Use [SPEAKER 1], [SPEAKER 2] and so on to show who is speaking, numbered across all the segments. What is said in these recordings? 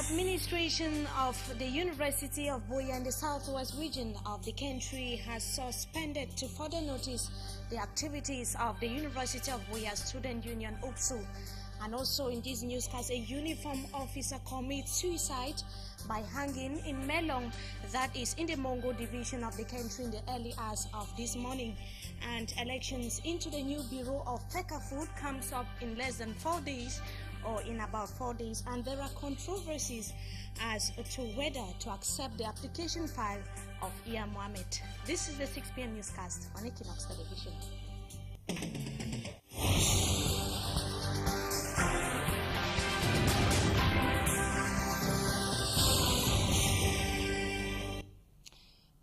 [SPEAKER 1] Administration of the University of Buea in the southwest region of the country has suspended to further notice the activities of the University of Buea Student Union UPSU. And also in this newscast, a uniform officer commits suicide by hanging in Melong, that is in the Mongo division of the country, in the early hours of this morning. And elections into the new Bureau of Fecafood comes up in less than 4 days, or in about 4 days, and there are controversies as to whether to accept the application file of Iya Mohammed. This is the 6 p.m. newscast on Equinox Television.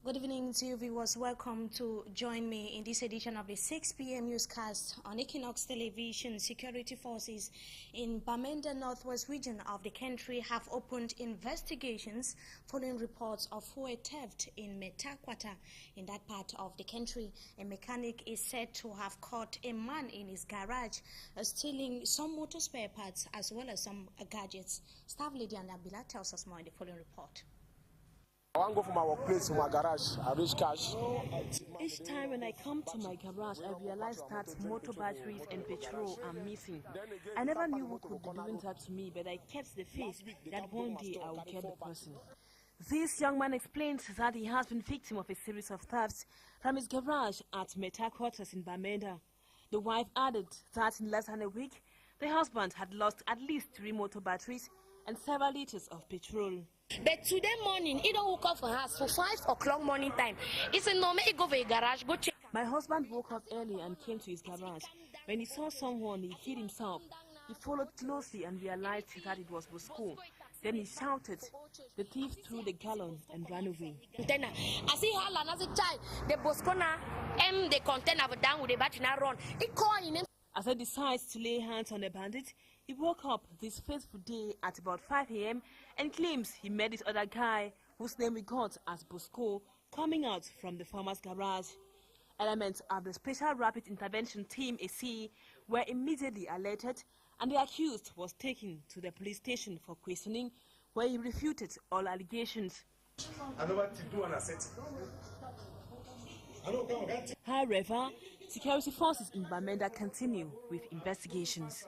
[SPEAKER 1] Good evening to you viewers. Welcome to join me in this edition of the 6 p.m. newscast on Equinox Television. Security forces in Bamenda Northwest region of the country have opened investigations following reports of fuel theft in Metakwata in that part of the country. A mechanic is said to have caught a man in his garage stealing some motor spare parts as well as some gadgets. Staff Lady Anabila tells us more in the following report.
[SPEAKER 2] I want to go from my workplace to my garage. I reach cash.
[SPEAKER 3] Each time when I come to my garage, I realize that motor batteries and petrol are missing. I never knew who could be doing that to me, but I kept the faith that one day I will get the person. This young man explains that he has been victim of a series of thefts from his garage at Meta Quarters in Bamenda. The wife added that in less than a week, the husband had lost at least 3 motor batteries and several liters of petrol.
[SPEAKER 4] But today morning, he don't woke up for us for 5 o'clock morning time. He said, no, make go for a garage, go check.
[SPEAKER 3] My husband woke up early and came to his garage. When he saw someone, he hid himself. He followed closely and realized that it was Bosco. Then he shouted. The thief threw the gallon and ran away.
[SPEAKER 4] Then I see how another child, the Bosco now, and the container down with the battery now run. He called him.
[SPEAKER 3] As he decides to lay hands on the bandit, he woke up this fateful day at about 5 a.m. and claims he met this other guy, whose name we got as Bosco, coming out from the farmer's garage. Elements of the Special Rapid Intervention Team AC were immediately alerted, and the accused was taken to the police station for questioning, where he refuted all allegations. However, security forces in Bamenda continue with investigations.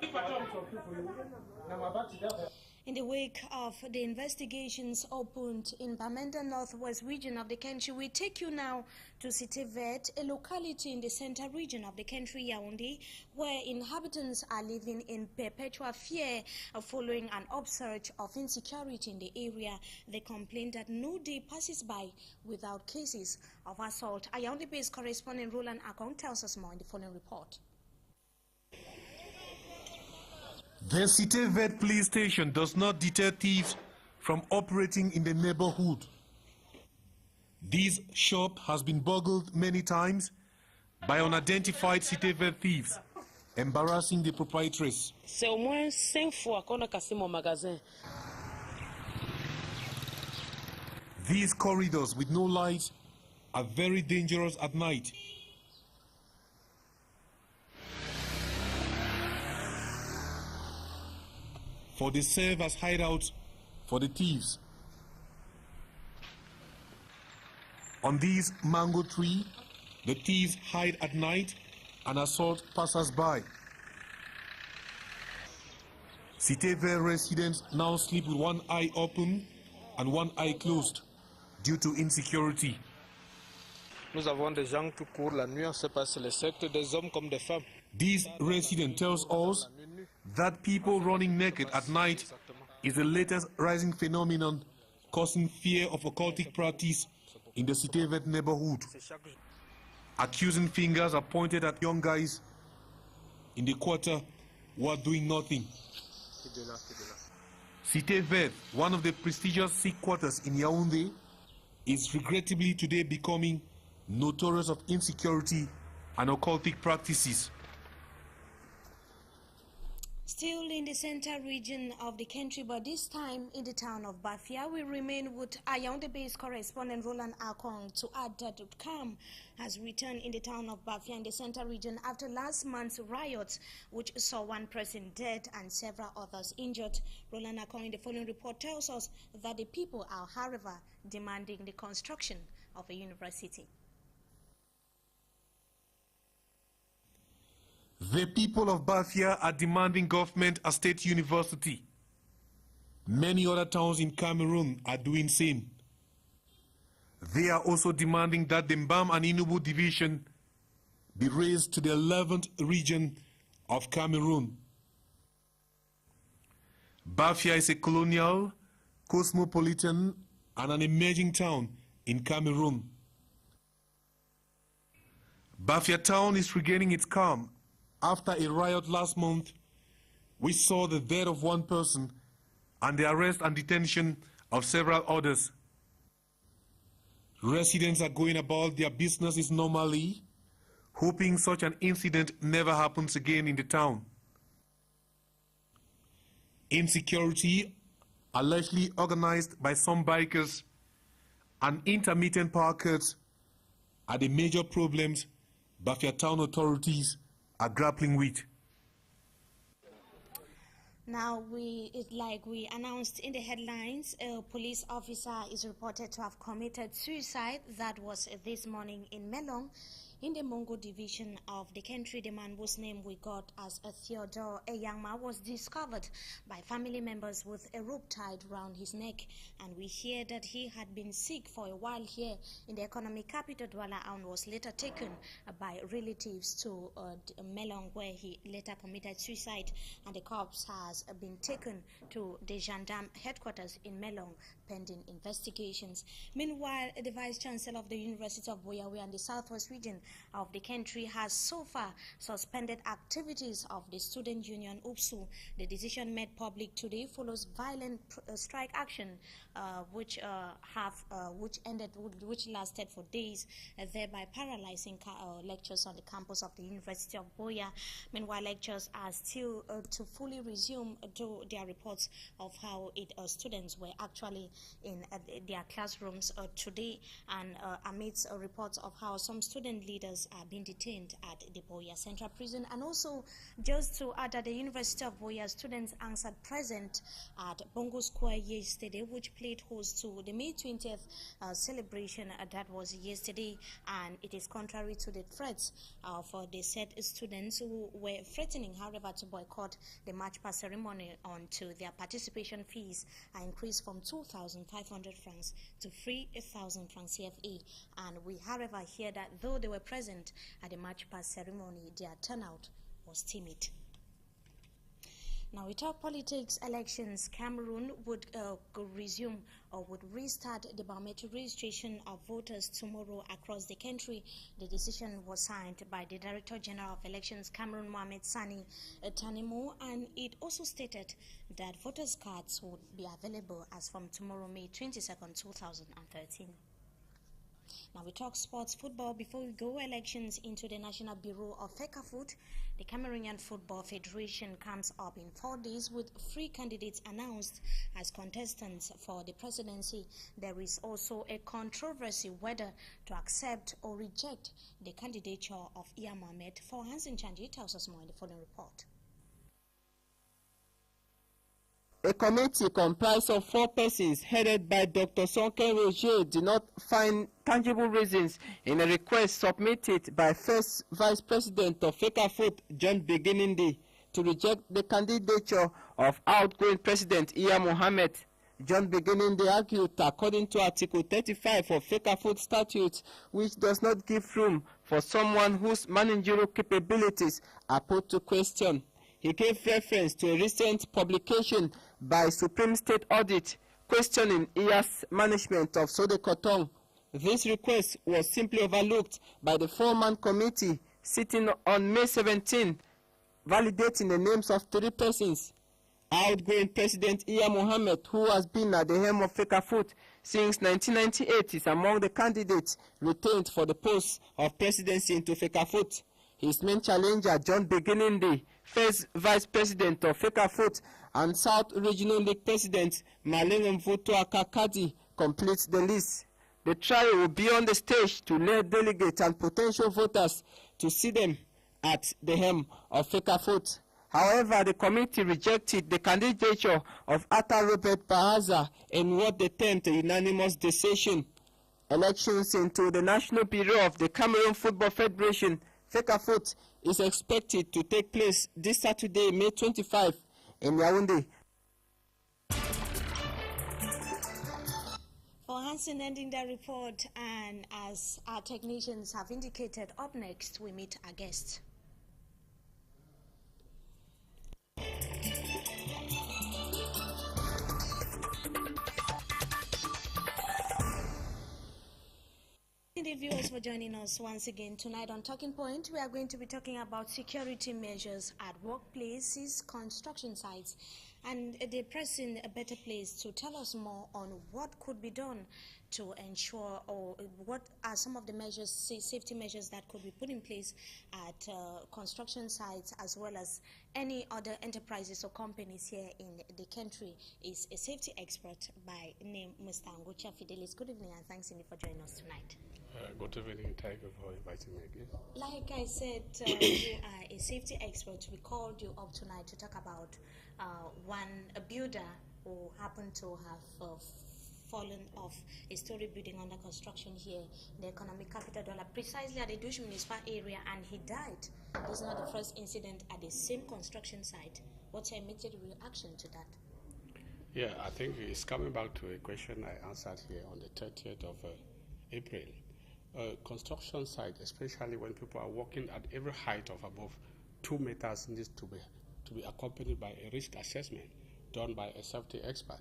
[SPEAKER 1] In the wake of the investigations opened in Bamenda Northwest region of the country, we take you now to Sitevet, a locality in the center region of the country, Yaoundé, where inhabitants are living in perpetual fear following an upsurge of insecurity in the area. They complain that no day passes by without cases of assault. Our Yaoundé-based correspondent Roland Akong tells us more in the following report.
[SPEAKER 5] The Sitevet police station does not deter thieves from operating in the neighborhood. This shop has been burgled many times by unidentified Sitevet thieves, embarrassing the proprietress.
[SPEAKER 6] C'est au moins 5 fois qu'on a cassé mon magasin.
[SPEAKER 5] These corridors with no lights are very dangerous at night. For they serve as hideouts for the thieves. On this mango tree, the thieves hide at night and assault passers-by. Sitevet residents now sleep with one eye open and one eye closed due to insecurity.
[SPEAKER 2] Nous avons des gens qui courent la nuit, on ne sait pas si c'est les sectes des hommes comme des femmes.
[SPEAKER 5] This resident tells us that people running naked at night is the latest rising phenomenon causing fear of occultic practice in the Sitevet neighborhood. Accusing fingers are pointed at young guys in the quarter who are doing nothing. Sitevet, one of the prestigious Sikh quarters in Yaoundé, is regrettably today becoming notorious of insecurity and occultic practices.
[SPEAKER 1] Still in the center region of the country, but this time in the town of Bafia, we remain with Yaoundé-based correspondent Roland Akong to add that calm has returned in the town of Bafia in the center region after last month's riots, which saw one person dead and several others injured. Roland Akong in the following report tells us that the people are, however, demanding the construction of a university.
[SPEAKER 5] The people of Bafia are demanding government a state university. Many other towns in Cameroon are doing same. They are also demanding that the Mbam and Inubu division be raised to the 11th region of Cameroon. Bafia is a colonial, cosmopolitan, and an emerging town in Cameroon. Bafia town is regaining its calm after a riot last month, we saw the death of one person and the arrest and detention of several others. Residents are going about their businesses normally, hoping such an incident never happens again in the town. Insecurity, allegedly organized by some bikers, and intermittent power cuts are the major problems Bafia town authorities are grappling with.
[SPEAKER 1] Now, like we announced in the headlines, a police officer is reported to have committed suicide. That was this morning in Melong, in the Mongo division of the country. The man whose name we got as Theodore Eyangma was discovered by family members with a rope tied around his neck, and we hear that he had been sick for a while here in the economic capital Douala and was later taken by relatives to Melong, where he later committed suicide, and the corpse has been taken to the gendarme headquarters in Melong pending investigations. Meanwhile, the Vice Chancellor of the University of Boyawe and the Southwest region of the country has so far suspended activities of the student union UPSU. The decision made public today follows violent strike action which lasted for days, thereby paralyzing lectures on the campus of the University of Boya. Meanwhile, lectures are still to fully resume to their reports of how students were actually in their classrooms today, and amidst reports of how some student leaders are being detained at the Boya Central Prison. And also, just to add that the University of Boya students answered present at Bongo Square yesterday, which played host to the May 20th celebration that was yesterday, and it is contrary to the threats for the said students who were threatening, however, to boycott the March Past ceremony until their participation fees are increased from 2,500 francs to 3,000 francs CFA. And we, however, hear that though they were present at the March Past ceremony, their turnout was timid. Now we talk politics, elections. Cameroon would resume or would restart the biometric registration of voters tomorrow across the country. The decision was signed by the Director General of Elections, Cameroon Mohamed Sani Tanimo, and it also stated that voters' cards would be available as from tomorrow, May 22nd, 2013. Now we talk sports football. Before we go, elections into the National Bureau of FECAFOOT, the Cameroonian Football Federation, comes up in 4 days with 3 candidates announced as contestants for the presidency. There is also a controversy whether to accept or reject the candidature of Iya Mohamed. For Hansen Chanji tells us more in the following report.
[SPEAKER 7] A committee comprised of 4 persons headed by Dr. Sonken Roger did not find tangible reasons in a request submitted by first Vice President of FECAFOOT, John Beginindi, to reject the candidature of outgoing President Iya Mohamed. John Beginindi argued, according to Article 35 of FECAFOOT statute, which does not give room for someone whose managerial capabilities are put to question. He gave reference to a recent publication by Supreme State Audit questioning Iya's management of Sodekotong. This request was simply overlooked by the 4-man committee sitting on May 17, validating the names of 3 persons. Outgoing President Iya Mohamed, who has been at the helm of FECAFOOT since 1998, is among the candidates retained for the post of presidency into FECAFOOT. His main challenger, John Beginindi, First Vice President of FECAFOOT and South Regional League President Malene Mvoto Akakadi completes the list. The trio will be on the stage to let delegates and potential voters to see them at the helm of FECAFOOT. However, the committee rejected the candidature of Atta Robert Bahaza in what they termed a unanimous decision. Elections into the National Bureau of the Cameroon Football Federation, FECAFOOT, is expected to take place this Saturday, May 25, in Yaoundé.
[SPEAKER 1] For Hansen ending the report, and as our technicians have indicated, up next we meet our guest. Thank you, viewers, for joining us once again tonight on Talking Point. We are going to be talking about security measures at workplaces, construction sites, and they're pressing a better place to tell us more on what could be done to ensure, or what are some of the measures, safety measures that could be put in place at construction sites, as well as any other enterprises or companies here in the country. Is a safety expert by name Mr. Angocha Fidelis. Good evening, and thanks indeed for joining us tonight.
[SPEAKER 8] Good evening. Thank you for inviting me again.
[SPEAKER 1] Like I said, you are a safety expert. We called you up tonight to talk about a builder who happened to have fallen off a story building under construction here in the economic capital Douala, precisely at the Dush municipal area, and he died. This is not the first incident at the same construction site. What's your immediate reaction to that?
[SPEAKER 8] Yeah, I think it's coming back to a question I answered here on the 30th of April. Construction site, especially when people are working at every height of above 2 meters, needs to be accompanied by a risk assessment done by a safety expert.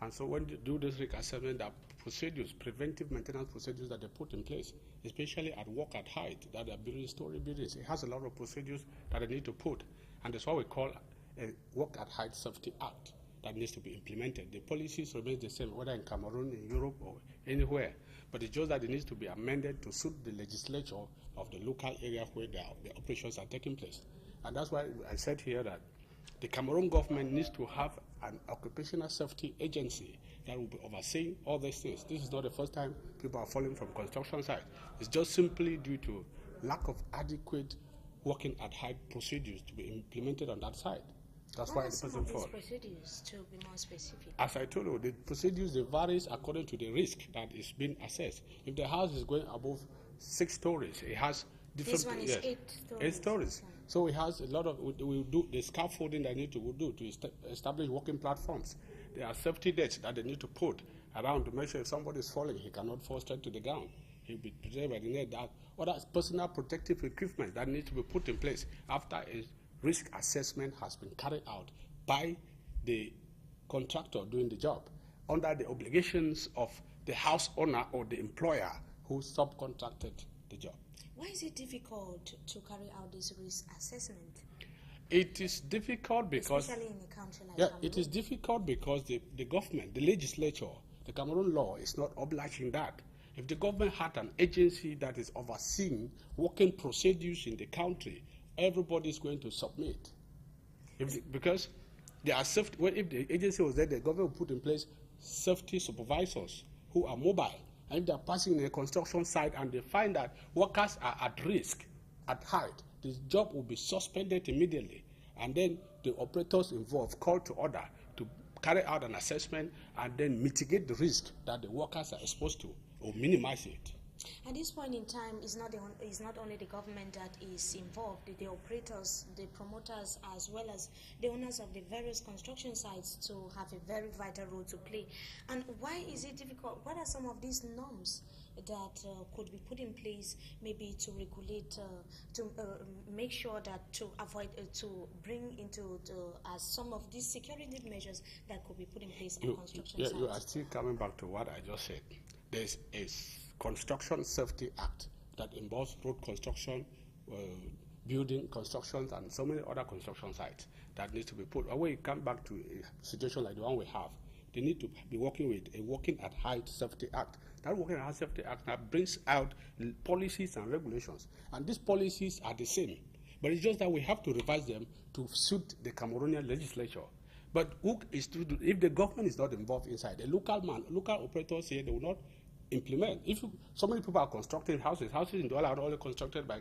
[SPEAKER 8] And so when you do this risk assessment, there are procedures, preventive maintenance procedures that they put in place, especially at work at height, that are building story buildings. It has a lot of procedures that they need to put, and that's what we call a Work at Height Safety Act that needs to be implemented. The policies remain the same, whether in Cameroon, in Europe, or anywhere. But it's just that it needs to be amended to suit the legislature of the local area where the operations are taking place. And that's why I said here that the Cameroon government needs to have an occupational safety agency that will be overseeing all these things. This is not the first time people are falling from construction sites. It's just simply due to lack of adequate working at height procedures to be implemented on that side. That's why the person falls.
[SPEAKER 1] What are some of these procedures, to be more specific?
[SPEAKER 8] As I told you, the procedures, they varies according to the risk that is being assessed. If the house is going above 6 stories, it has different...
[SPEAKER 1] This one is 8 stories.
[SPEAKER 8] 8 stories. Okay. So it has a lot of... We do the scaffolding that need to do to establish working platforms. There are safety nets that they need to put around to make sure if somebody is falling, he cannot fall straight to the ground. He'll be protected by the net. That other personal protective equipment that need to be put in place after a risk assessment has been carried out by the contractor doing the job under the obligations of the house owner or the employer who subcontracted the job.
[SPEAKER 1] Why is it difficult to carry out this risk assessment?
[SPEAKER 8] It is difficult because...
[SPEAKER 1] Especially in a country like
[SPEAKER 8] Cameroon. It is difficult because the government, the legislature, the Cameroon law is not obliging that. If the government had an agency that is overseeing working procedures in the country, everybody is going to submit. Because there are safety, well, if the agency was there, the government would put in place safety supervisors who are mobile. And if they are passing in a construction site and they find that workers are at risk, at height, the job will be suspended immediately. And then the operators involved called to order to carry out an assessment and then mitigate the risk that the workers are exposed to or minimize it.
[SPEAKER 1] At this point in time, it's not only the government that is involved, the operators, the promoters, as well as the owners of the various construction sites to have a very vital role to play. And why is it difficult? What are some of these norms that could be put in place, maybe to regulate, to make sure that to avoid, to bring into some of these security measures that could be put in place at construction sites?
[SPEAKER 8] You are still coming back to what I just said. There's a Construction Safety Act that involves road construction, building constructions, and so many other construction sites that needs to be put. When we come back to a situation like the one we have, they need to be working with a Working at Height Safety Act. That Working at Height Safety Act now brings out policies and regulations, and these policies are the same. But it's just that we have to revise them to suit the Cameroonian legislature. But who is to do, if the government is not involved inside, the local operators here, they will not implement. So many people are constructing houses in Douala are only constructed by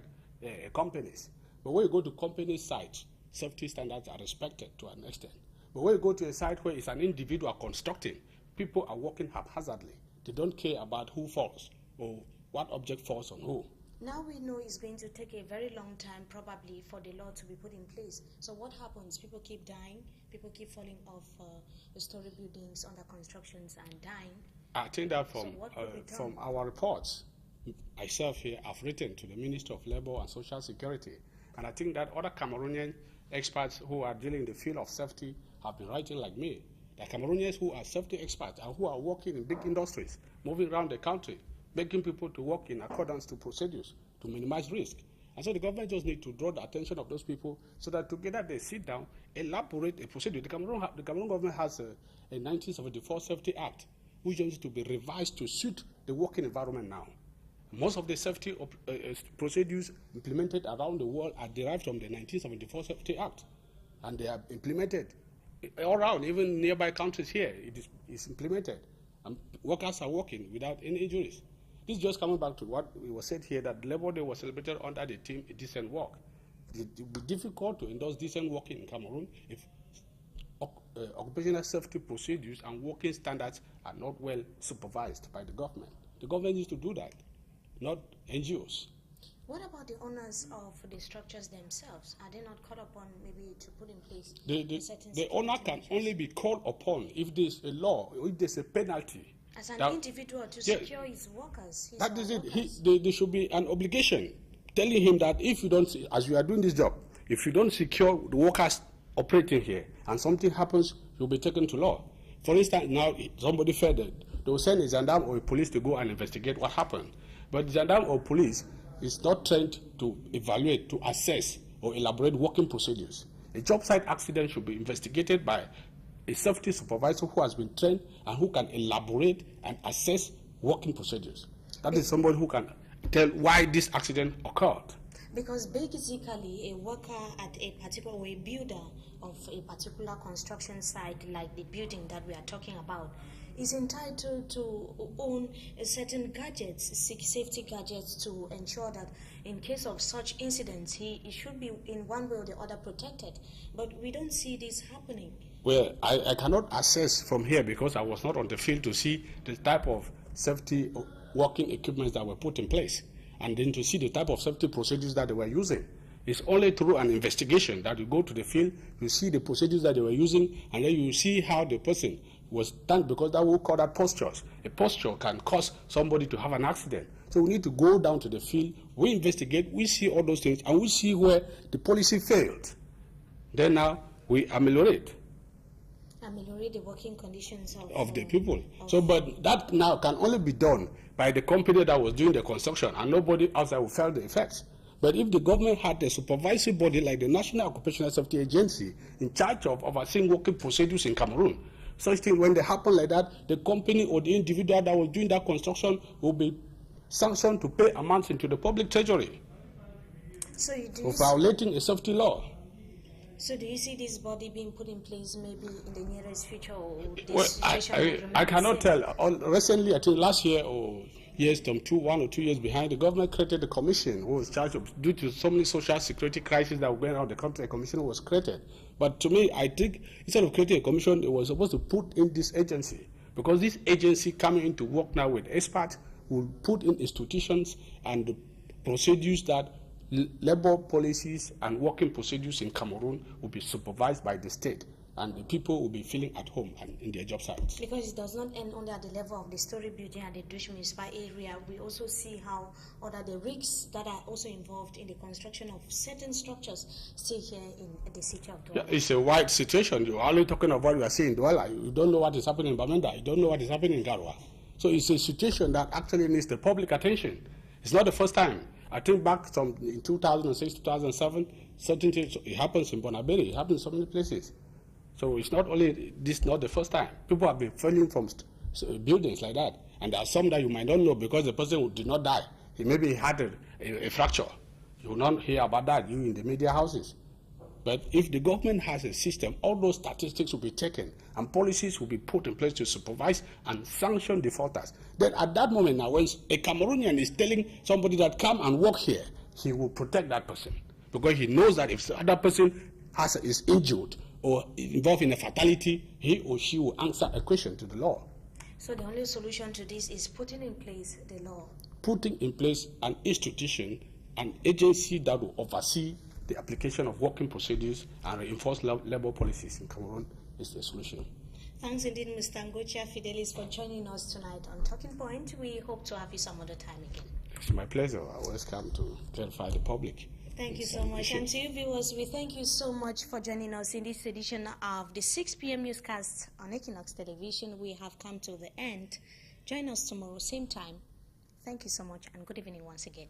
[SPEAKER 8] companies. But when you go to company sites, safety standards are respected to an extent. But when you go to a site where it's an individual constructing, people are working haphazardly. They don't care about who falls or what object falls on who.
[SPEAKER 1] Now we know it's going to take a very long time probably for the law to be put in place. So what happens? People keep dying, people keep falling off the story buildings under constructions and dying.
[SPEAKER 8] I think that from our reports, myself here, I've written to the Minister of Labour and Social Security, and I think that other Cameroonian experts who are dealing in the field of safety have been writing like me. The Cameroonians who are safety experts and who are working in big industries, moving around the country, making people to work in accordance to procedures to minimize risk. And so the government just needs to draw the attention of those people so that together they sit down, elaborate a procedure. The Cameroon government has a 1974 Safety Act, which needs to be revised to suit the working environment now. Most of the safety procedures implemented around the world are derived from the 1974 Safety Act, and they are implemented all around, even nearby countries here. It is implemented, and workers are working without any injuries. This is just coming back to what was said here, that Labour Day was celebrated under the theme decent work. It will be difficult to endorse decent working in Cameroon if occupational safety procedures and working standards are not well supervised by the government. The government needs to do that, not NGOs.
[SPEAKER 1] What about the owners of the structures themselves? Are they not called upon maybe to put in place
[SPEAKER 8] the owner can only be called upon if there's a law, if there's a penalty.
[SPEAKER 1] As an individual to secure his workers.
[SPEAKER 8] That is it. There should be an obligation telling him that if you don't, as you are doing this job, if you don't secure the workers operating here and something happens, you'll be taken to law. For instance, now somebody fed it. They will send a gendarme or a police to go and investigate what happened. But the gendarme or police is not trained to evaluate, to assess, or elaborate working procedures. A job site accident should be investigated by a safety supervisor who has been trained and who can elaborate and assess working procedures. That is somebody who can tell why this accident occurred.
[SPEAKER 1] Because basically a worker at a particular, or a builder of a particular construction site like the building that we are talking about is entitled to own a certain gadgets, safety gadgets, to ensure that in case of such incidents, he should be in one way or the other protected. But we don't see this happening.
[SPEAKER 8] Well, I cannot assess from here because I was not on the field to see the type of safety working equipment that were put in place and then to see the type of safety procedures that they were using. It's only through an investigation that you go to the field, you see the procedures that they were using, and then you see how the person was done, because that will call that postures. A posture can cause somebody to have an accident. So we need to go down to the field, we investigate, we see all those things, and we see where the policy failed. Then now we ameliorate
[SPEAKER 1] the working conditions
[SPEAKER 8] of the people. But that now can only be done by the company that was doing the construction, and nobody outside will feel the effects. But if the government had a supervisory body like the National Occupational Safety Agency in charge of overseeing working procedures in Cameroon, such things, when they happen like that, the company or the individual that was doing that construction will be sanctioned to pay amounts into the public treasury for violating a safety law.
[SPEAKER 1] So do you see this body being put in place maybe in the nearest future? Or this
[SPEAKER 8] I cannot tell. Recently, I think last year or years, 1 or 2 years behind, the government created a commission who was charged of, due to so many social security crises that were going around the country, a commission was created. But to me, I think instead of creating a commission, it was supposed to put in this agency, because this agency coming into work now with experts will put in institutions and the procedures that labor policies and working procedures in Cameroon will be supervised by the state, and the people will be feeling at home and in their job sites.
[SPEAKER 1] Because it does not end only at the level of the story building and the Dush municipal area. We also see how other the rigs that are also involved in the construction of certain structures stay here in the city of Douala.
[SPEAKER 8] Yeah, it's a wide situation. You're only talking about what you are saying in Douala. You don't know what is happening in Bamenda. You don't know what is happening in Garoua. So it's a situation that actually needs the public attention. It's not the first time. I think back in 2006, 2007, certain things, it happens in Bonaberi, it happens in so many places. So it's not only this, not the first time. People have been falling from buildings like that. And there are some that you might not know because the person did not die. He maybe had a fracture. You will not hear about that, you in the media houses. But if the government has a system, all those statistics will be taken and policies will be put in place to supervise and sanction defaulters. Then at that moment now, when a Cameroonian is telling somebody that come and work here, he will protect that person because he knows that if the other person is injured or involved in a fatality, he or she will answer a question to the law.
[SPEAKER 1] So the only solution to this is putting in place the law.
[SPEAKER 8] Putting in place an institution, an agency that will oversee the application of working procedures and reinforce labor policies in Cameroon is the solution.
[SPEAKER 1] Thanks indeed, Mr. Ngocha Fidelis, for joining us tonight on Talking Point. We hope to have you some other time again.
[SPEAKER 8] It's my pleasure. I always come to clarify the public.
[SPEAKER 1] Thank you so much. And to you viewers, we thank you so much for joining us in this edition of the 6 p.m. newscast on Equinox Television. We have come to the end. Join us tomorrow, same time. Thank you so much, and good evening once again.